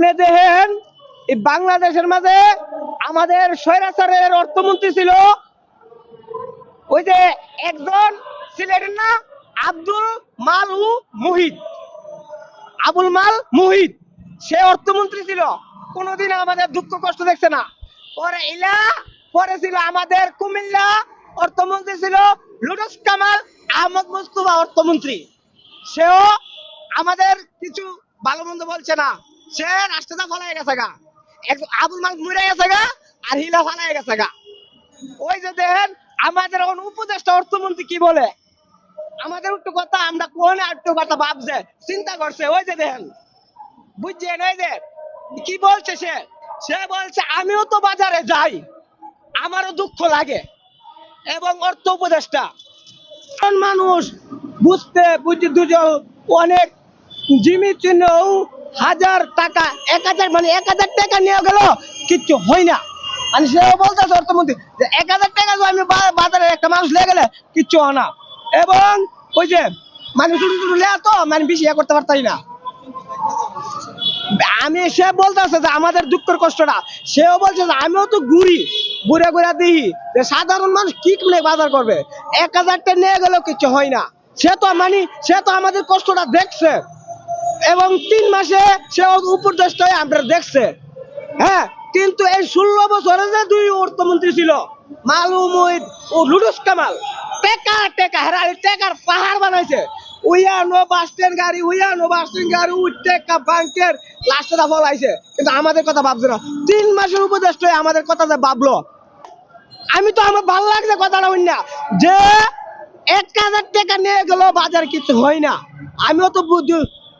আপনি দেখেন এই বাংলাদেশের মাঝে আমাদের স্বৈরাচারের অর্থমন্ত্রী ছিল ওই যে একজন সিলেটের না আব্দুল মাল মুহিত, আবুল মাল মুহিত, সে অর্থমন্ত্রী ছিল। কোনোদিন আমাদের দুঃখ কষ্ট দেখছে না। পরে ছিল আমাদের কুমিল্লা অর্থমন্ত্রী ছিল লুটুস কামাল আহমদ মুস্তফা অর্থমন্ত্রী। সেও আমাদের কিছু ভালো মন্দ বলছে না, সে রাষ্ট্রটা ফলাই গেছে গা, আবুল মাল মরে গেছে গা, আর হিলা ফলাই গেছে গা। ওই যে দেখেন আমাদের উপদেষ্টা অর্থমন্ত্রী কি বলে, আমাদের একটু কথা আমরা কোন একটু কথা ভাবছে চিন্তা করছে। ওই যে দেখেন বুঝছেন, ওই যে কি বলছে সে বলছে আমিও তো বাজারে যাই, আমারও দুঃখ লাগে। এবং অর্থ উপদেষ্টা মানুষ বুঝতে অনেক জিমি চিহ্ন হাজার টাকা 1000 মানে 1000 টাকা নিয়ে গেল কিচ্ছু হয় না। মানে সেও বলতেছে অর্থমন্ত্রী যে 1000 টাকা আমি বাজারে একটা মানুষ লেগে গেলে কিচ্ছু হয় না। এবং ওই যে মানে ছোট ছোট লেয়া তো মানে বেশি করতে পারতাই না। সে বলতেছে যে আমাদের দুঃখের কষ্টটা, সেও বলছে যে আমিও তো ঘুরে ঘুরে দেখি যে সাধারণ মানুষ কি করে বাজার করবে, 1000 টাকা নিয়ে গেলেও কিছু হয় না। সে তো আমাদের কষ্টটা দেখছে এবং 3 মাসে সে উপদেষ্টা হয়ে আমরা দেখছে। হ্যাঁ, কিন্তু এই 16 বছরে যে 2 অর্থমন্ত্রী ছিল মালুম মুহিত ও লুটুস কামাল টেকা হেরালি টেকার পাহাড় বানাইছে। উইয়ানো বাস স্ট্যান্ড গাড়ি টেকা ব্যাংকের লাস্টটা ফলাইছে, কিন্তু আমাদের কথা ভাবছে না। 3 মাসের উপদেষ্টা হয়ে আমাদের কথা যে ভাবলো, আমি তো আমার ভালো লাগছে কথাটা না যে 1000 টাকা নিয়ে গেল বাজার কিছু হয় না। আমিও তো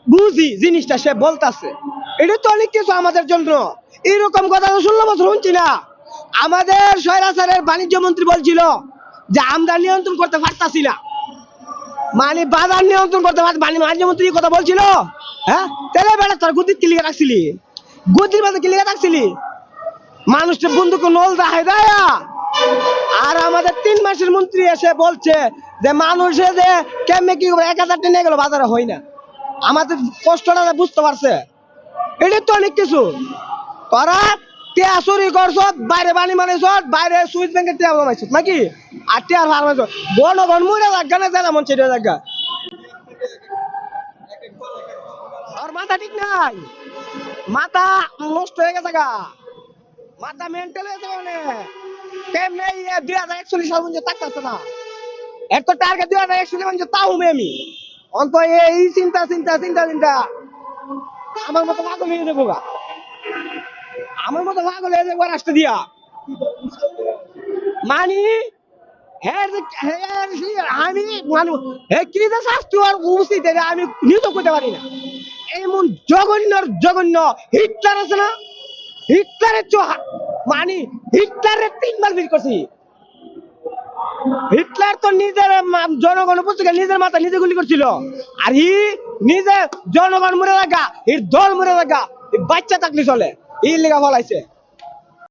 বুঝি জিনিসটা সে বলতেছে, এটা তো অনেক কিছু আমাদের জন্য। এইরকম কথা তো 16 বছর শুনছি না। আমাদের স্বৈরাচারের বাণিজ্য মন্ত্রী বলছিল যে আমরা নিয়ন্ত্রণ করতে পারতাছি না, মানে বাজার নিয়ন্ত্রণ করতে পারছি। বাণিজ্য মন্ত্রী কথা বলছিল, হ্যাঁ তেলে বেড়া তোর গুদির কি লিখে রাখছিলি, গুদির মাঝে কি লিখে রাখছিলি, মানুষটা বন্ধুকে নল দেখায় দেয়। আর আমাদের 3 মাসের মন্ত্রী এসে বলছে যে মানুষে যে কেমনে কি 1000 টাকা নিয়ে গেল বাজারে হয় না। আমাদের কষ্টটা বুঝতে পারছে, এটা তো অনেক কিছু। তোরা টিয়া চুরি করছ, বাইরে বাণী মানেছ, বাইরে সুইচ ব্যাংকের টিয়া বানাইছ নাকি, আর টিয়ার ভার মানছ গণগণ মুড়ে লাগা না যারা মন সেটা লাগা। আর মাথা ঠিক নাই, মাথা নষ্ট হয়ে গেছে গা, মাথা মেন্টাল হয়ে যাবে না। কেমনে 2041 সাল পর্যন্ত থাকতেছে না, এত টার্গেট 2041 পর্যন্ত তাও আমি অন্ত এই চিন্তা আমার মতো পাগল হয়ে যাবো গা, আমার মতো পাগল হয়ে যাবো রাষ্ট্র দিয়া। মানি আমি মানুষ কি যে শাস্তি হওয়ার উচিত আমি নিত করতে পারি না। এমন জঘন্য হিটলার আছে না, হিটলারের মানে হিটলারের 3 বার বের করছি। হিটলার তো নিজের জনগণ পুস্তিকা নিজের মাথা নিজে গুলি করছিল, আর নিজে জনগণ মরে লাগা, দল মরে লাগা, বাচ্চা থাকলে চলে, লেখা ফলাইছে।